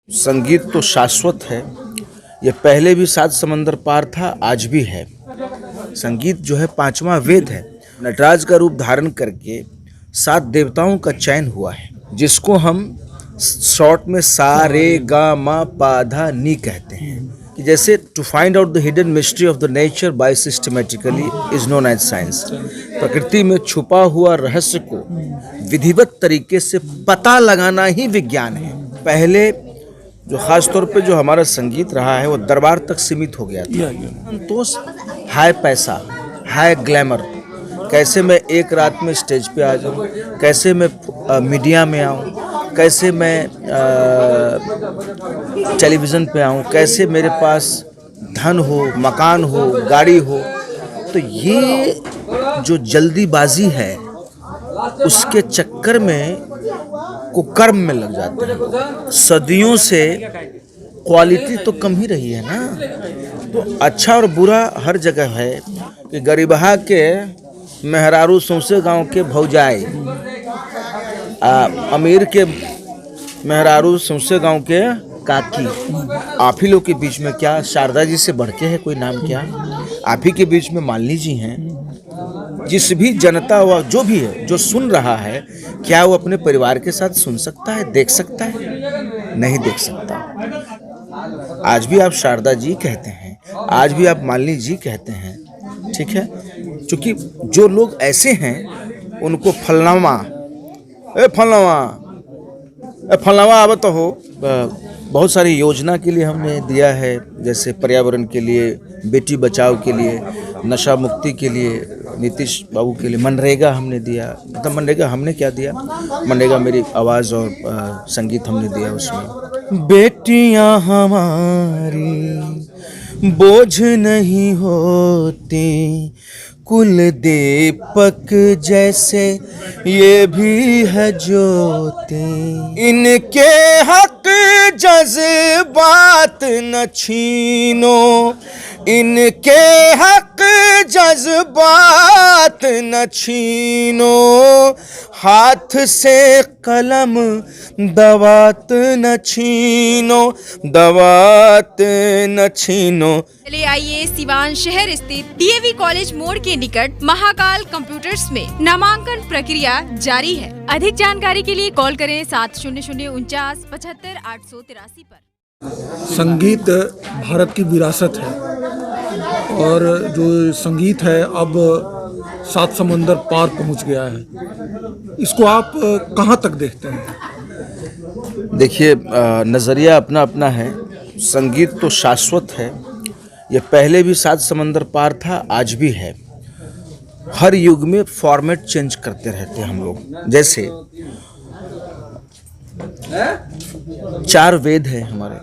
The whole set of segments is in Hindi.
संगीत तो शाश्वत है। ये पहले भी 7 समंदर पार था, आज भी है। संगीत जो है 5वां वेद है। नटराज का रूप धारण करके 7 देवताओं का चयन हुआ है, जिसको हम शॉर्ट में सा रे गा मा पा धा नी कहते हैं। कि जैसे to find out the hidden mystery of the nature by systematically is known as science. प्रकृति में छुपा हुआ रहस्य को विधिवत तरीके से पता लगाना ही विज्ञान है। पहले जो खास तौर पे जो हमारा संगीत रहा है वो दरबार तक सीमित हो गया था। संतोष, हाई पैसा, हाई ग्लैमर, कैसे मैं एक रात में स्टेज पे आ जाऊँ, कैसे मैं मीडिया में आऊँ, कैसे मैं टेलीविज़न पे आऊँ, कैसे मेरे पास धन हो, मकान हो, गाड़ी हो। तो ये जो जल्दीबाजी है उसके चक्कर में कुकर्म में लग जाते हैं। सदियों से क्वालिटी तो कम ही रही है ना। तो अच्छा और बुरा हर जगह है कि गरीबहा के मेहरारू सौंसे गांव के भौजाई, अमीर के मेहरारू सौंसे गांव के काकी। आप ही लोग के बीच में क्या शारदा जी से बढ़ के है कोई नाम? क्या आप ही के बीच में मालिनी जी हैं? जिस भी जनता व जो भी है जो सुन रहा है, क्या वो अपने परिवार के साथ सुन सकता है, देख सकता है? नहीं देख सकता। आज भी आप शारदा जी कहते हैं, आज भी आप मालिनी जी कहते हैं, ठीक है। क्योंकि जो लोग ऐसे हैं उनको फलनामा आवत हो। बहुत सारी योजना के लिए हमने दिया है, जैसे पर्यावरण के लिए, बेटी बचाओ के लिए, नशा मुक्ति के लिए, नीतीश बाबू के लिए मनरेगा हमने दिया। मतलब मनरेगा हमने क्या दिया? मनरेगा मेरी आवाज़ और संगीत हमने दिया उसमें। बेटियां हमारी बोझ नहीं होती, कुल दीपक जैसे ये भी है ज्योति। इनके हक जज्बात न छीनो, इनके हक जज्बात न छीनो, हाथ से कलम दवात न छीनो, दवात न छीनो। चलिए आइए सिवान शहर स्थित डीएवी कॉलेज मोड़ के निकट महाकाल कंप्यूटर्स में नामांकन प्रक्रिया जारी है। अधिक जानकारी के लिए कॉल करें 7049 पर। संगीत भारत की विरासत है और जो संगीत है अब 7 समंदर पार पहुंच गया है। इसको आप कहां तक देखते हैं? देखिए, नज़रिया अपना अपना है। संगीत तो शाश्वत है। ये पहले भी 7 समंदर पार था, आज भी है। हर युग में फॉर्मेट चेंज करते रहते हैं हम लोग। जैसे 4 वेद है हमारे,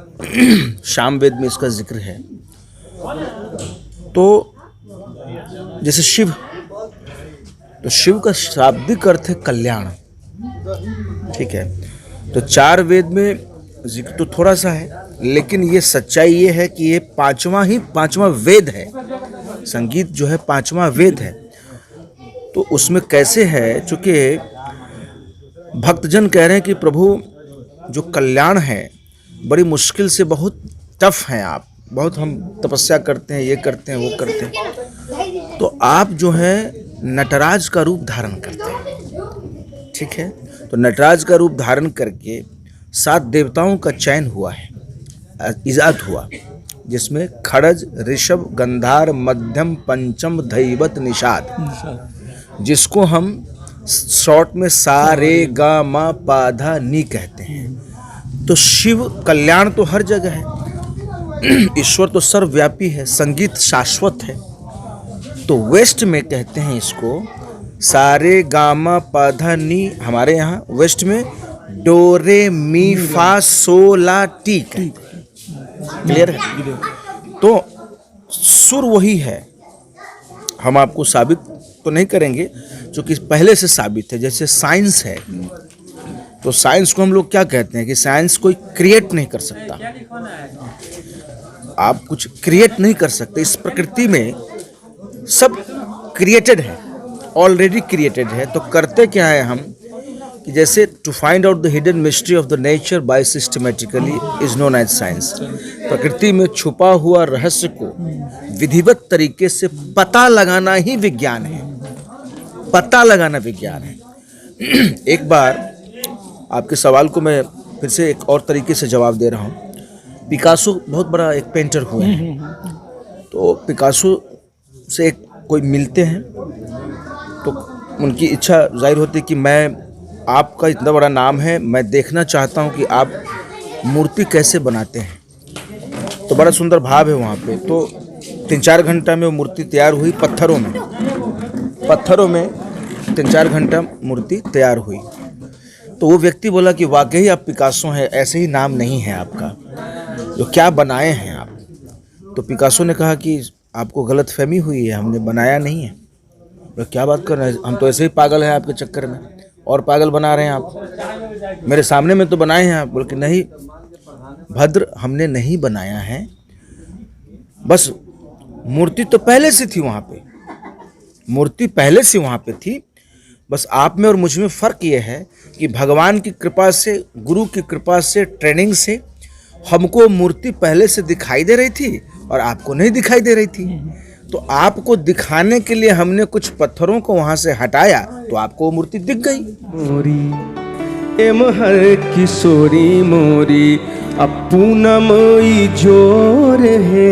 शाम वेद में इसका जिक्र है। तो जैसे शिव, तो शिव का शाब्दिक अर्थ है कल्याण, ठीक है। तो 4 वेद में जिक्र तो थोड़ा सा है, लेकिन ये सच्चाई ये है कि ये 5वां वेद है। संगीत जो है 5वां वेद है। तो उसमें कैसे है, चूँकि भक्तजन कह रहे हैं कि प्रभु जो कल्याण है बड़ी मुश्किल से, बहुत टफ हैं आप, बहुत हम तपस्या करते हैं, ये करते हैं, वो करते हैं। तो आप जो है नटराज का रूप धारण करते हैं, ठीक है। तो नटराज का रूप धारण करके 7 देवताओं का चयन हुआ है, इजाद हुआ, जिसमें खड़ज, ऋषभ, गंधार, मध्यम, पंचम, धैवत, निषाद, जिसको हम शॉर्ट में सा रे गा मा पा धा नी कहते हैं। तो शिव कल्याण तो हर जगह है, ईश्वर तो सर्वव्यापी है, संगीत शाश्वत है। तो वेस्ट में कहते हैं इसको सारे गामा पा धा नी। हमारे यहाँ वेस्ट में डो रे मी फा सो ला टी, क्लियर है? तो सुर वही है। हम आपको साबित तो नहीं करेंगे, क्योंकि पहले से साबित है। जैसे साइंस है, तो साइंस को हम लोग क्या कहते हैं कि साइंस कोई क्रिएट नहीं कर सकता। आप कुछ क्रिएट नहीं कर सकते। इस प्रकृति में सब क्रिएटेड है, ऑलरेडी क्रिएटेड है। तो करते क्या है हम कि जैसे to find out the hidden mystery of the nature by systematically is known as science. प्रकृति में छुपा हुआ रहस्य को विधिवत तरीके से पता लगाना ही विज्ञान है, पता लगाना विज्ञान है। एक बार आपके सवाल को मैं फिर से एक और तरीके से जवाब दे रहा हूँ। पिकासो बहुत बड़ा एक पेंटर हुए हैं, तो पिकासो से कोई मिलते हैं तो उनकी इच्छा जाहिर होती है कि मैं, आपका इतना बड़ा नाम है, मैं देखना चाहता हूं कि आप मूर्ति कैसे बनाते हैं। तो बड़ा सुंदर भाव है वहाँ पे। तो 3-4 घंटा में वो मूर्ति तैयार हुई, पत्थरों में 3-4 घंटा मूर्ति तैयार हुई। तो वो व्यक्ति बोला कि वाकई आप पिकासो हैं, ऐसे ही नाम नहीं है आपका, जो क्या बनाए हैं आप। तो पिकासो ने कहा कि आपको गलतफहमी हुई है, हमने बनाया नहीं है। बोले क्या बात कर रहे हैं, हम तो ऐसे ही पागल हैं आपके चक्कर में, और पागल बना रहे हैं आप, मेरे सामने में तो बनाए हैं आप। बोले कि नहीं भद्र, हमने नहीं बनाया है, बस मूर्ति तो पहले से थी वहाँ पे, मूर्ति पहले से वहाँ पे थी। बस आप में और मुझ में फ़र्क ये है कि भगवान की कृपा से, गुरु की कृपा से, ट्रेनिंग से हमको मूर्ति पहले से दिखाई दे रही थी और आपको नहीं दिखाई दे रही थी। तो आपको दिखाने के लिए हमने कुछ पत्थरों को वहाँ से हटाया, तो आपको वो मूर्ति दिख गई। मोरी एम हर किशोरी मोरी अब पूनम जोर है,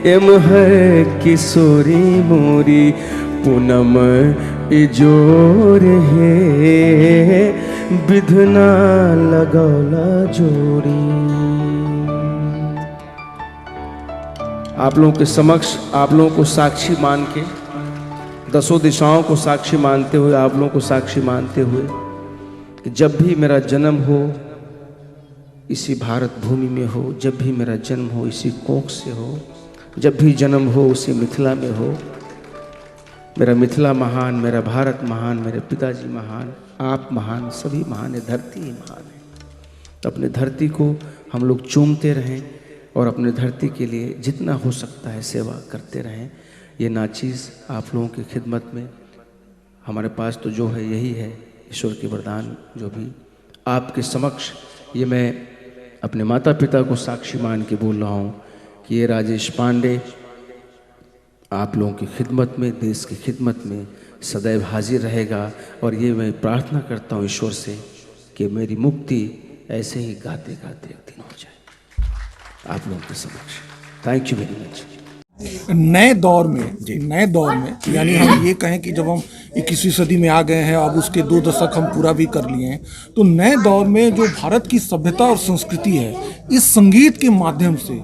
एम हर किशोरी मोरी पूनम जोर है, विधना लगौला जोड़ी। आप लोगों के समक्ष, आप लोगों को साक्षी मान के, 10 दिशाओं को साक्षी मानते हुए, आप लोगों को साक्षी मानते हुए कि जब भी मेरा जन्म हो इसी भारत भूमि में हो, जब भी मेरा जन्म हो इसी कोख से हो, जब भी जन्म हो उसी मिथिला में हो, मेरा मिथिला महान, मेरा भारत महान, मेरे पिताजी महान, आप महान, सभी महान है, धरती ही महान है। तो अपने धरती को हम लोग चूमते रहें और अपने धरती के लिए जितना हो सकता है सेवा करते रहें। ये नाचीज़ आप लोगों की खिदमत में, हमारे पास तो जो है यही है, ईश्वर की वरदान जो भी आपके समक्ष, ये मैं अपने माता पिता को साक्षी मान के बोल रहा हूँ कि ये राजेश पांडे आप लोगों की खिदमत में, देश की खिदमत में सदैव हाजिर रहेगा। और ये मैं प्रार्थना करता हूँ ईश्वर से कि मेरी मुक्ति ऐसे ही गाते गाते एक दिन हो जाए आप लोगों के समक्ष। Thank you very much. नए दौर में यानी हम ये कहें कि जब हम 21वीं सदी में आ गए हैं, अब उसके 2 दशक हम पूरा भी कर लिए हैं, तो नए दौर में जो भारत की सभ्यता और संस्कृति है, इस संगीत के माध्यम से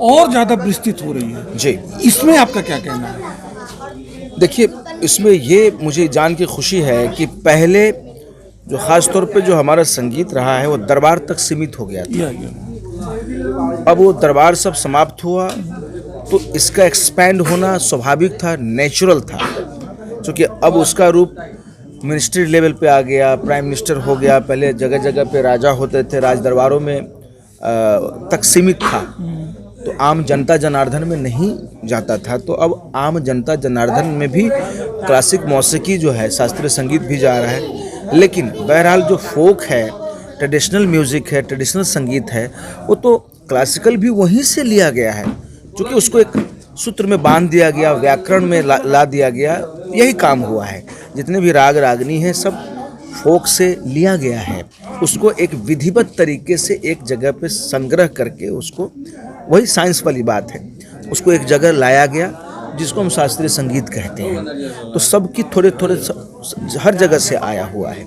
और ज़्यादा विस्तृत हो रही है जी। इसमें आपका क्या कहना है? देखिए, इसमें ये मुझे जान के खुशी है कि पहले जो ख़ास तौर पे जो हमारा संगीत रहा है वो दरबार तक सीमित हो गया था। अब वो दरबार सब समाप्त हुआ, तो इसका एक्सपैंड होना स्वाभाविक था, नेचुरल था, क्योंकि अब उसका रूप मिनिस्ट्री लेवल पे आ गया, प्राइम मिनिस्टर हो गया। पहले जगह जगह पे राजा होते थे, राज दरबारों में तक सीमित था, तो आम जनता जनार्दन में नहीं जाता था। तो अब आम जनता जनार्दन में भी क्लासिक मौसीकी जो है, शास्त्रीय संगीत भी जा रहा है। लेकिन बहरहाल जो फोक है, ट्रेडिशनल म्यूज़िक है, ट्रेडिशनल संगीत है, वो तो क्लासिकल भी वहीं से लिया गया है, क्योंकि उसको एक सूत्र में बांध दिया गया, व्याकरण में ला दिया गया, यही काम हुआ है। जितने भी राग रागनी हैं सब फोक से लिया गया है, उसको एक विधिवत तरीके से एक जगह पे संग्रह करके, उसको, वही साइंस वाली बात है, उसको एक जगह लाया गया जिसको हम शास्त्रीय संगीत कहते हैं। तो सबकी थोड़े थोड़े हर जगह से आया हुआ है,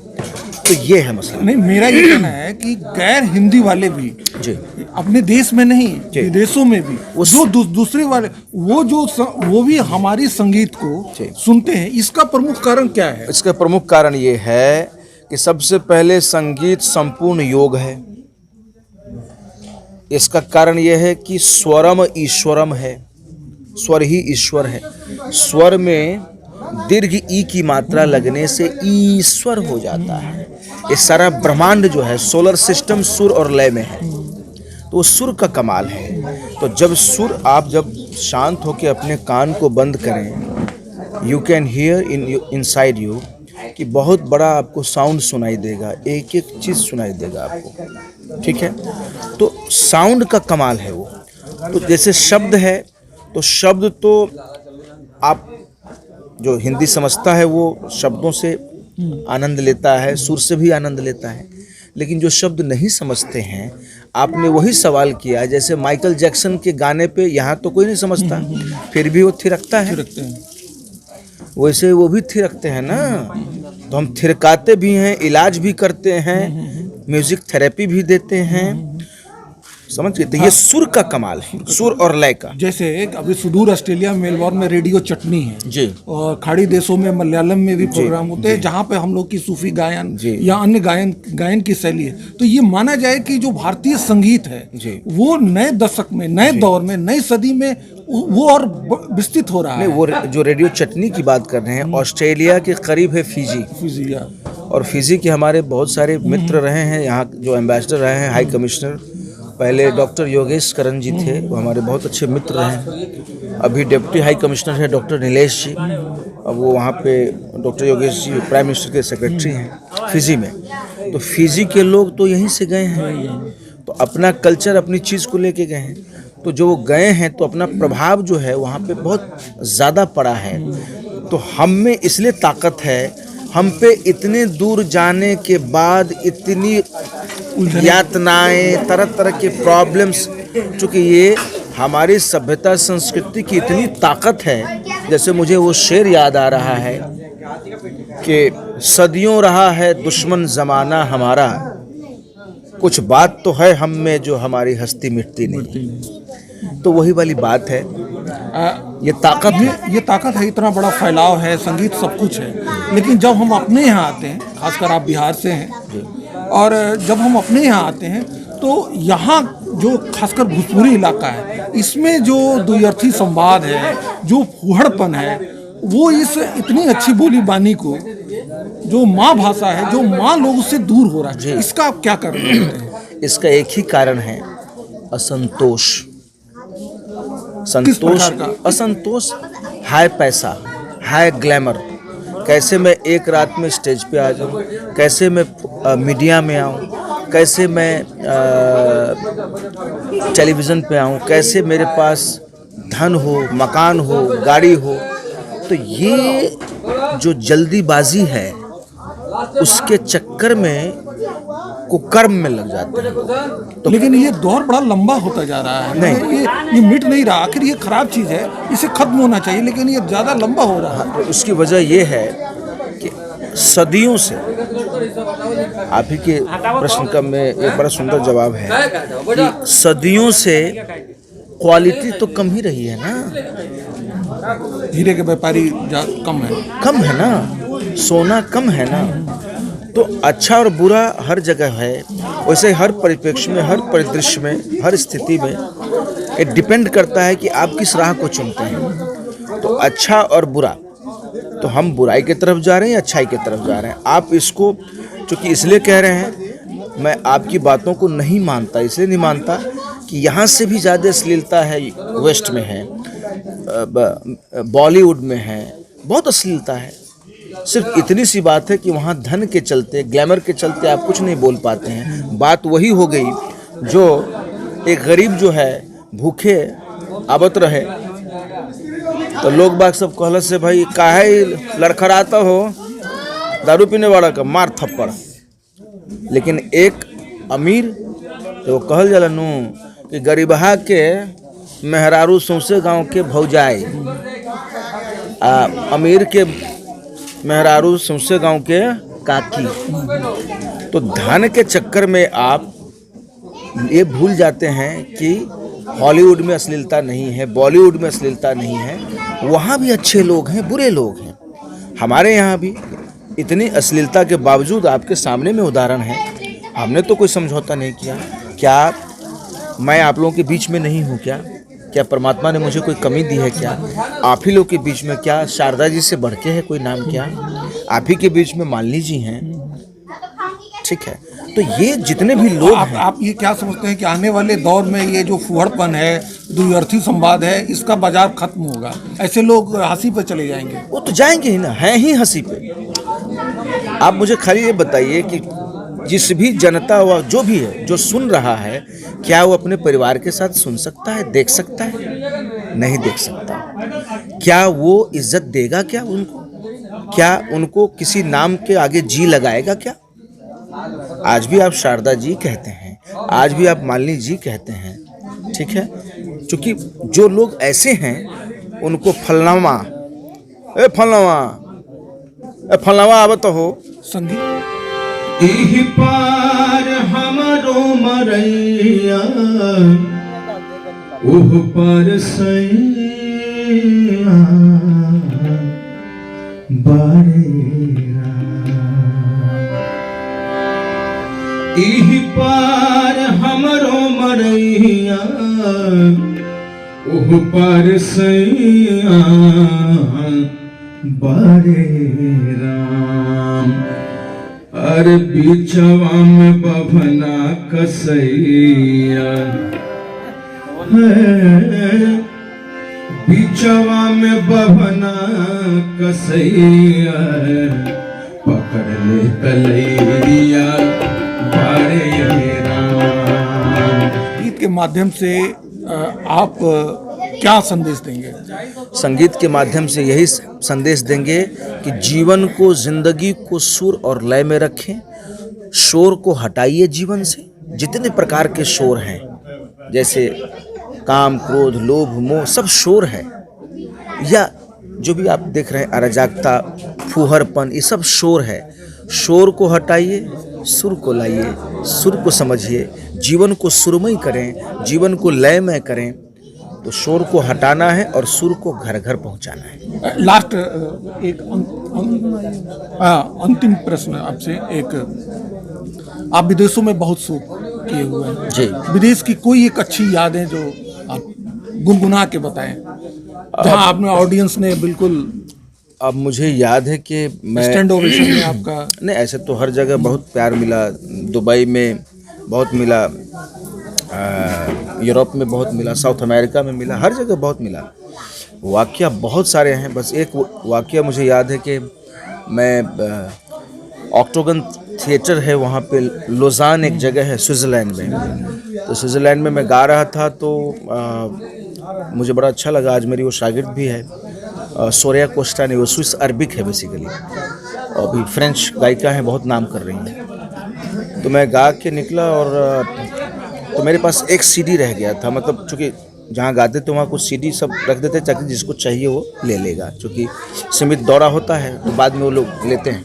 तो ये है मसला। नहीं, मेरा ये कहना है कि गैर हिंदी वाले भी जी, अपने देश में नहीं, विदेशों में भी जो दूसरे वाले वो भी हमारी संगीत को सुनते हैं। इसका प्रमुख कारण क्या है? इसका प्रमुख कारण ये है कि सबसे पहले संगीत संपूर्ण योग है। इसका कारण यह है कि स्वरम ईश्वरम है, स्वर ही ईश्वर है। स्वर में दीर्घ ई की मात्रा लगने से ईश्वर हो जाता है। ये सारा ब्रह्मांड जो है, सोलर सिस्टम सुर और लय में है, तो वो सुर का कमाल है। तो जब सुर, आप जब शांत होकर अपने कान को बंद करें, you can hear inside you कि बहुत बड़ा आपको साउंड सुनाई देगा, एक एक चीज़ सुनाई देगा आपको, ठीक है। तो साउंड का कमाल है वो। तो जैसे शब्द है, तो शब्द तो आप जो हिंदी समझता है वो शब्दों से आनंद लेता है, सुर से भी आनंद लेता है। लेकिन जो शब्द नहीं समझते हैं, आपने वही सवाल किया, जैसे माइकल जैक्सन के गाने पे यहाँ तो कोई नहीं समझता, फिर भी वो थिरकता है, वैसे वो भी थिरकते हैं ना। तो हम थिरकाते भी हैं, इलाज भी करते हैं, म्यूजिक थेरेपी भी देते हैं, समझ गए। तो ये सुर का कमाल है, सुर और लय का। जैसे अभी सुदूर ऑस्ट्रेलिया मेलबॉर्न में रेडियो चटनी है जी, और खाड़ी देशों में मलयालम में भी प्रोग्राम होते हैं जहाँ पे हम लोग की सूफी गायन जी, या अन्य गायन की शैली है। तो ये माना जाए कि जो भारतीय संगीत है जी, वो नए दशक में, नए दौर में, नई सदी में वो और विस्तृत हो रहा है। नहीं, वो जो रेडियो चटनी की बात कर रहे हैं, ऑस्ट्रेलिया के करीब है फिजी, और फिजी के हमारे बहुत सारे मित्र रहे हैं, यहाँ जो एम्बेसडर रहे हैं, हाई कमिश्नर। पहले डॉक्टर योगेश करण जी थे, वो हमारे बहुत अच्छे मित्र रहे। अभी डिप्टी हाई कमिश्नर है डॉक्टर नीलेश जी, अब वो वहाँ पे doctor Yogesh ji prime minister के सेक्रेटरी हैं फिजी में। तो फिजी के लोग तो यहीं से गए हैं, तो अपना कल्चर, अपनी चीज़ को लेके गए हैं। तो जो वो गए हैं तो अपना प्रभाव जो है वहाँ पे बहुत ज़्यादा पड़ा है। तो हम में इसलिए ताकत है, हम पे इतने दूर जाने के बाद इतनी यातनाएं, तरह तरह के प्रॉब्लम्स, चूँकि ये हमारी सभ्यता संस्कृति की इतनी ताकत है। जैसे मुझे वो शेर याद आ रहा है कि सदियों रहा है दुश्मन ज़माना हमारा, कुछ बात तो है हम में जो हमारी हस्ती मिटती नहीं। तो वही वाली बात है, ये ताकत है, ये ताकत है, इतना बड़ा फैलाव है, संगीत सब कुछ है। लेकिन जब हम अपने यहाँ आते हैं, खासकर आप बिहार से हैं, और जब हम अपने यहाँ आते हैं तो यहाँ जो खासकर भोजपुरी इलाका है, इसमें जो द्व्यर्थी संवाद है, जो फूहड़पन है, वो इस इतनी अच्छी बोली बानी को, जो माँ भाषा है, जो माँ लोगों से दूर हो रहा है, इसका आप क्या कर रहे हैं? इसका एक ही कारण है, असंतोष। संतोष, असंतोष, हाय पैसा, हाय ग्लैमर, कैसे मैं एक रात में स्टेज पे आ जाऊं, कैसे मैं मीडिया में आऊं, कैसे मैं टेलीविज़न पे आऊं, कैसे मेरे पास धन हो, मकान हो, गाड़ी हो। तो ये जो जल्दीबाजी है, उसके चक्कर में कुकर्म में लग जाते हैं। तो लेकिन ये दौर बड़ा लंबा होता जा रहा है, नहीं ये मिट नहीं रहा। आखिर ये खराब चीज़ है, इसे खत्म होना चाहिए, लेकिन ये ज़्यादा लंबा हो रहा है। तो उसकी वजह ये है कि सदियों से, आप ही के प्रश्न का में एक बड़ा सुंदर जवाब है कि सदियों से क्वालिटी तो कम ही रही है ना, हीरे के व्यापारी कम है ना, सोना कम है ना। तो अच्छा और बुरा हर जगह है, वैसे हर परिप्रेक्ष्य में, हर परिदृश्य में, हर स्थिति में ये डिपेंड करता है कि आप किस राह को चुनते हैं। तो अच्छा और बुरा, तो हम बुराई की तरफ जा रहे हैं या अच्छाई की तरफ जा रहे हैं। आप इसको चूँकि इसलिए कह रहे हैं, मैं आपकी बातों को नहीं मानता, इसलिए नहीं मानता कि यहाँ से भी ज़्यादा अश्लीलता है, वेस्ट में है, बॉलीवुड में है, बहुत अश्लीलता है। सिर्फ इतनी सी बात है कि वहाँ धन के चलते, ग्लैमर के चलते आप कुछ नहीं बोल पाते हैं। बात वही हो गई जो एक गरीब जो है भूखे आबत रहे, तो लोग बाग सब कहल से भाई काहे लड़खड़ाता हो, दारू पीने वाला का मार थप्पड़। लेकिन एक अमीर तो कहल जाला नू कि गरीबहा के मेहरारू सौंसे गांव के भौजाई, अमीर के मेहरारू सौंसे गांव के काकी। तो धन के चक्कर में आप ये भूल जाते हैं कि हॉलीवुड में अश्लीलता नहीं है, बॉलीवुड में अश्लीलता नहीं है, वहाँ भी अच्छे लोग हैं, बुरे लोग हैं। हमारे यहाँ भी इतनी अश्लीलता के बावजूद आपके सामने में उदाहरण है, हमने तो कोई समझौता नहीं किया। क्या मैं आप लोगों के बीच में नहीं हूँ क्या? क्या परमात्मा ने मुझे कोई कमी दी है क्या? आप ही लोग के बीच में क्या शारदा जी से बढ़ के है कोई नाम क्या? आप ही के बीच में मालिनी जी हैं, ठीक है। तो ये जितने भी लोग हैं, आप ये क्या समझते हैं कि आने वाले दौर में ये जो फूहड़पन है, द्व्यर्थी संवाद है, इसका बाजार खत्म होगा? ऐसे लोग हंसी पे चले जाएंगे? वो तो जाएंगे ही ना, हैं ही हंसी पे। आप मुझे खाली ये बताइए कि जिस भी जनता व जो भी है जो सुन रहा है, क्या वो अपने परिवार के साथ सुन सकता है, देख सकता है? नहीं देख सकता। क्या वो इज्जत देगा क्या उनको? क्या उनको किसी नाम के आगे जी लगाएगा क्या? आज भी आप शारदा जी कहते हैं, आज भी आप मालिनी जी कहते हैं, ठीक है। क्योंकि जो लोग ऐसे हैं उनको फलनामा आवत हो संगीत इही पार हमरो मरैया उह पार सैया बारेरा इही पार हमरो मरैया उह पार सैया बारे राम। अरे बीचवा में बभना कसैया बीचवा में बभना कसैया पकड़ ले कलैया बारे राम। गीत के माध्यम से आप क्या संदेश देंगे? संगीत के माध्यम से यही संदेश देंगे कि जीवन को, जिंदगी को सुर और लय में रखें। शोर को हटाइए जीवन से। जितने प्रकार के शोर हैं, जैसे काम, क्रोध, लोभ, मोह, सब शोर है, या जो भी आप देख रहे हैं अराजकता, फूहरपन, ये सब शोर है। शोर को हटाइए, सुर को लाइए, सुर को समझिए, जीवन को सुरमय करें, जीवन को लयमय करें। तो शोर को हटाना है और सुर को घर घर पहुंचाना है। लास्ट एक अंतिम प्रश्न आपसे। आप विदेशों में बहुत शो किए हुए हैं जी। विदेश की कोई एक अच्छी यादें जो आप गुनगुना के बताएं, जहां आपने ऑडियंस ने बिल्कुल अब मुझे याद है कि मैं स्टैंड ओवेशन में आपका नहीं, ऐसे तो हर जगह बहुत प्यार मिला। दुबई में बहुत मिला, यूरोप में बहुत मिला, साउथ अमेरिका में मिला, हर जगह बहुत मिला। वाक़या बहुत सारे हैं। बस एक वाक़या मुझे याद है कि मैं ऑक्टोगन थिएटर है वहाँ पे, लोजान एक जगह है स्विट्ज़रलैंड में। तो स्विट्ज़रलैंड में मैं गा रहा था, तो मुझे बड़ा अच्छा लगा। आज मेरी वो शागिर्द भी है, सोरिया कोस्टा ने, वो स्विस अरबिक है बेसिकली, और भी फ्रेंच गायिका हैं, बहुत नाम कर रही हैं। तो मैं गा के निकला और तो मेरे पास एक सीडी रह गया था। मतलब चूँकि जहाँ गाते थे वहाँ कुछ सीडी सब रख देते ताकि जिसको चाहिए वो ले लेगा, चूँकि सीमित दौरा होता है तो बाद में वो लोग लेते हैं।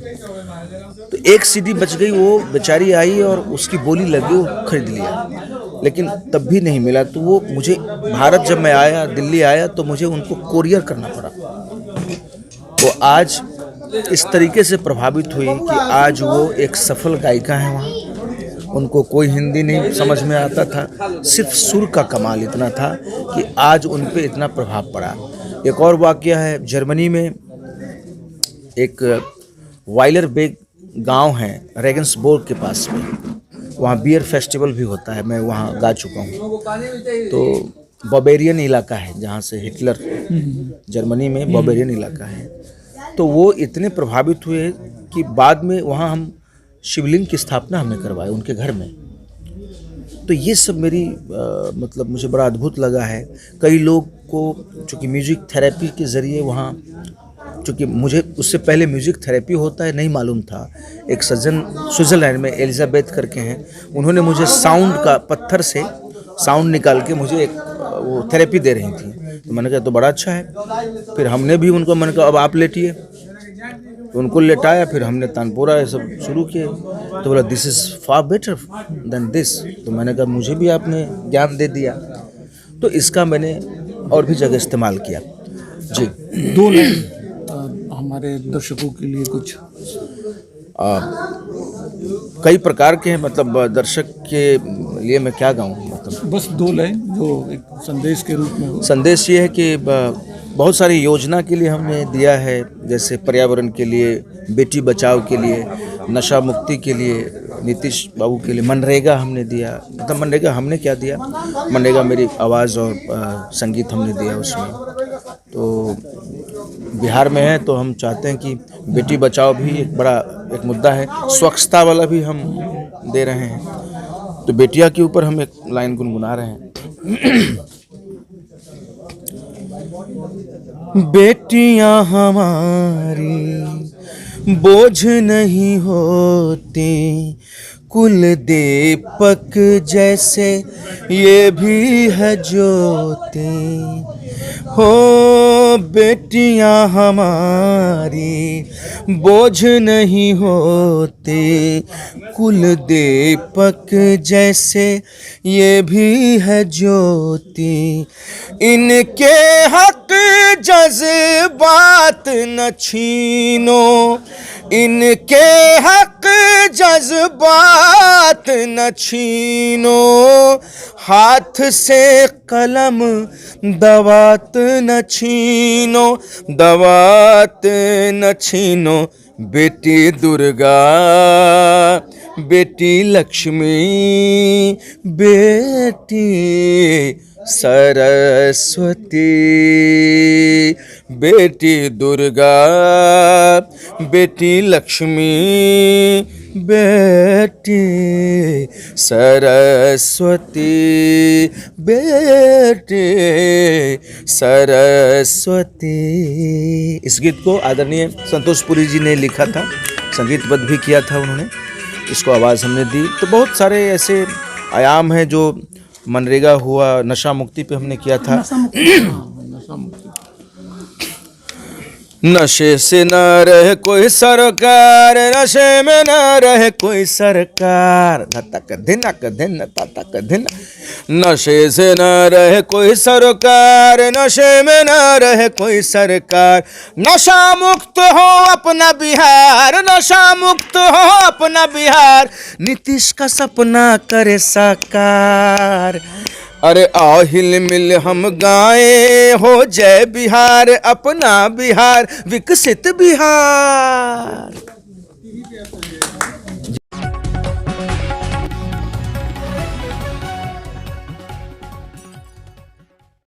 तो एक सीडी बच गई, वो बेचारी आई और उसकी बोली लगी, वो खरीद लिया, लेकिन तब भी नहीं मिला। तो वो मुझे भारत जब मैं आया, दिल्ली आया, तो मुझे उनको कोरियर करना पड़ा। वो आज इस तरीके से प्रभावित हुई कि आज वो एक सफल गायिका है वहाँ। उनको कोई हिंदी नहीं समझ में आता था, सिर्फ सुर का कमाल इतना था कि आज उन पे इतना प्रभाव पड़ा। एक और वाक़या है, जर्मनी में एक वाइलरबेग गांव है रेगन्सबोर्ग के पास में, वहाँ बियर फेस्टिवल भी होता है, मैं वहाँ गा चुका हूँ। तो बावेरियन इलाका है जहाँ से हिटलर, जर्मनी में बावेरियन इलाका है। तो वो इतने प्रभावित हुए कि बाद में वहाँ हम शिवलिंग की स्थापना हमने करवाई उनके घर में। तो ये सब मेरी मतलब मुझे बड़ा अद्भुत लगा है। कई लोग को चूँकि म्यूज़िक थेरेपी के ज़रिए वहाँ, चूँकि मुझे उससे पहले म्यूज़िक थेरेपी होता है नहीं मालूम था। एक सज्जन स्विट्ज़रलैंड में एलिजाबेथ करके हैं, उन्होंने मुझे साउंड का, पत्थर से साउंड निकाल के मुझे एक वो थेरेपी दे रही थी। तो मैंने कहा तो बड़ा अच्छा है। फिर हमने भी उनको, मैंने कहा अब आप लेटिए, तो उनको लेटाया, फिर हमने तानपुरा ये सब शुरू किए। तो बोला this is far better than this. तो मैंने कहा मुझे भी आपने ज्ञान दे दिया। तो इसका मैंने और भी जगह इस्तेमाल किया। जी, 2 लाइन हमारे दर्शकों के लिए कुछ। कई प्रकार के हैं, मतलब दर्शक के लिए मैं क्या गाऊँ, मतलब बस 2 लाइन जो एक संदेश के रूप में हो। संदेश ये है कि बहुत सारी योजना के लिए हमने दिया है, जैसे पर्यावरण के लिए, बेटी बचाओ के लिए, नशा मुक्ति के लिए, नीतीश बाबू के लिए मनरेगा हमने दिया। मतलब मनरेगा हमने क्या दिया, मनरेगा मेरी आवाज़ और संगीत हमने दिया उसमें। तो बिहार में है तो हम चाहते हैं कि बेटी बचाओ भी एक बड़ा एक मुद्दा है। स्वच्छता वाला भी हम दे रहे हैं। तो बेटिया के ऊपर हम एक लाइन गुनगुना रहे हैं। बेटियां हमारी बोझ नहीं होती, कुल दीपक जैसे ये भी है ज्योति। हो बेटियां हमारी बोझ नहीं होती, कुल दीपक जैसे ये भी है ज्योति। इनके हक जज्बात न छीनो, इनके हक जज्बात न छीनो। हाथ से कलम दवात न छीनो, दवात न छीनो। बेटी दुर्गा, बेटी लक्ष्मी, बेटी सरस्वती। बेटी दुर्गा, बेटी लक्ष्मी, बेटी सरस्वती, बेटी सरस्वती। इस गीत को आदरणीय संतोष पुरी जी ने लिखा था, संगीतबद्ध भी किया था उन्होंने। इसको आवाज़ हमने दी। तो बहुत सारे ऐसे आयाम हैं जो मनरेगा हुआ, नशा मुक्ति पे हमने किया था। नशे से न रहे कोई सरकार, नशे में न रहे कोई सरकार। धतक धिनक धिन ततक धिन। नशे से न रहे कोई सरकार, नशे में न रहे कोई सरकार। नशा मुक्त हो अपना बिहार, नशा मुक्त हो अपना बिहार। नीतीश का सपना करे साकार। अरे आओ हिल मिल हम गाएं, हो जय बिहार, अपना बिहार, विकसित बिहार।